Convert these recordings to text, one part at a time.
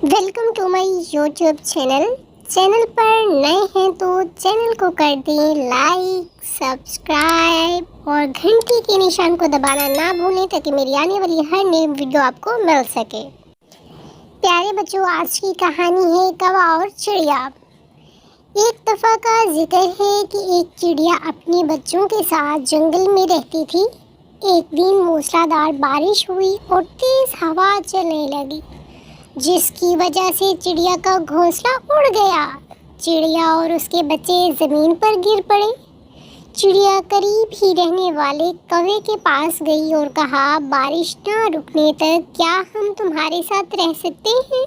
Welcome to my YouTube channel پر نئے ہیں تو چینل کو کر دیں لائک، سبسکرائب اور گھنٹی کے نشان کو دبانا نہ بھولیں تاکہ میری آنے والی ہر نئی ویڈیو آپ کو مل سکے۔ پیارے بچوں، آج کی کہانی ہے کوا اور چڑیا۔ ایک دفعہ کا ذکر ہے کہ ایک چڑیا اپنے بچوں کے ساتھ جنگل میں رہتی تھی۔ ایک دن موسلادھار بارش ہوئی اور تیز ہوا چلنے لگی، جس کی وجہ سے چڑیا کا گھونسلہ اڑ گیا۔ چڑیا اور اس کے بچے زمین پر گر پڑے۔ چڑیا قریب ہی رہنے والے کوے کے پاس گئی اور کہا، بارش نہ رکنے تک کیا ہم تمہارے ساتھ رہ سکتے ہیں؟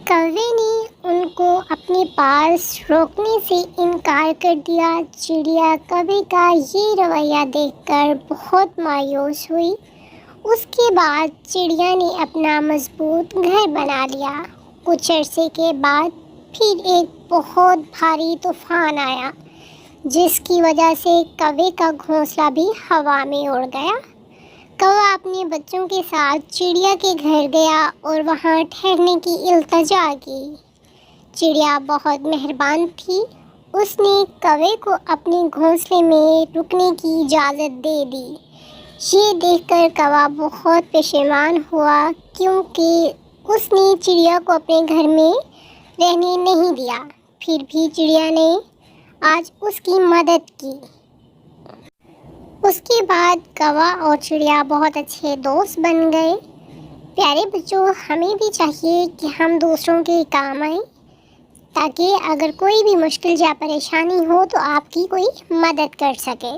کوے نے ان کو اپنے پاس روکنے سے انکار کر دیا۔ چڑیا کوے کا یہ رویہ دیکھ کر بہت مایوس ہوئی۔ اس کے بعد چڑیا نے اپنا مضبوط گھر بنا لیا۔ کچھ عرصے کے بعد پھر ایک بہت بھاری طوفان آیا، جس کی وجہ سے کوے کا گھونسلہ بھی ہوا میں اڑ گیا۔ کوا اپنے بچوں کے ساتھ چڑیا کے گھر گیا اور وہاں ٹھہرنے کی التجا کی۔ چڑیا بہت مہربان تھی۔ اس نے کوے کو اپنے گھونسلے میں رکنے کی اجازت دے دی۔ یہ دیکھ کر کوا بہت پشیمان ہوا، کیونکہ اس نے چڑیا کو اپنے گھر میں رہنے نہیں دیا۔ پھر بھی چڑیا نے آج اس کی مدد کی۔ اس کے بعد کوا اور چڑیا بہت اچھے دوست بن گئے۔ پیارے بچوں، ہمیں بھی چاہیے کہ ہم دوسروں کے کام آئیں، تاکہ اگر کوئی بھی مشکل یا پریشانی ہو تو آپ کی کوئی مدد کر سکے۔